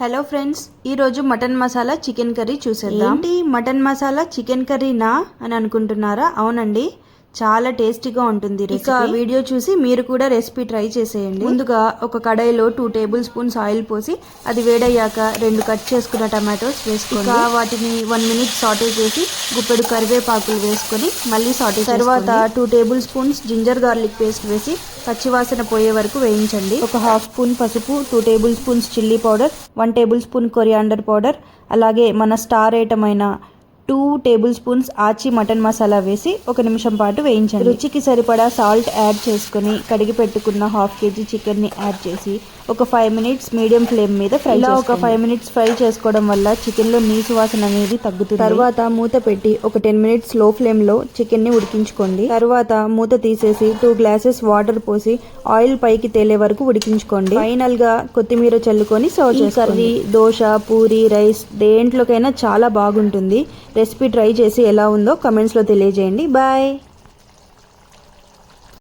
Hello friends, ఈరోజు mutton masala chicken curry చూసేద్దాం. ఏంటి మటన్ మసాలా చికెన్ కర్రీనా అని అనుకుంటున్నారా? అవునండి, చాలా టేస్టీగా ఉంటుంది. ఇక వీడియో చూసి మీరు కూడా రెసిపీ ట్రై చేసేయండి. ముందుగా ఒక కడాయిలో 2 టేబుల్ స్పూన్స్ ఆయిల్ పోసి అది వేడయ్యాక 2 కట్ చేసుకున్న టమాటోస్ వేసుకోండి. వాటిని 1 మినిట్ సాటే చేసి గుప్పెడు కరివేపాకులు వేసుకొని మళ్ళీ సాటే తర్వాత 2 tablespoons ginger garlic paste వేసి పచ్చివాసన పోయే వరకు వేయించండి. ఒక హాఫ్ స్పూన్ పసుపు, 2 table spoons chilli powder, 1 table spoon coriander powder, అలాగే మన స్టార్ ఐటమ్ అయిన 2 టేబుల్ స్పూన్స్ ఆచి మటన్ మసాలా వేసి 1 నిమిషం పాటు వేయించండి. రుచికి సరిపడా సాల్ట్ యాడ్ చేసుకుని కడిగి పెట్టుకున్న హాఫ్ కేజీ చికెన్ని యాడ్ చేసి ఒక 5 మినిట్స్ మీడియం ఫ్లేమ్ మీద ఫ్రై చేసుకోండి. ఒక 5 మినిట్స్ ఫ్రై చేసుకోవడం వల్ల చికెన్లో నీసు వాసన అనేది తగ్గుతుంది. తర్వాత మూత పెట్టి ఒక 10 మినిట్స్ లో ఫ్లేమ్లో చికెన్ని ఉడికించుకోండి. తర్వాత మూత తీసేసి 2 గ్లాసెస్ వాటర్ పోసి ఆయిల్ పైకి తేలే వరకు ఉడికించుకోండి. ఫైనల్ గా కొత్తిమీర చల్లుకొని సర్వ్ చేసుకోండి. కర్రీ దోశ, పూరి, రైస్ దేంట్లోకైనా చాలా బాగుంటుంది. రెసిపీ ట్రై చేసి ఎలా ఉందో కమెంట్స్లో తెలియజేయండి. బాయ్.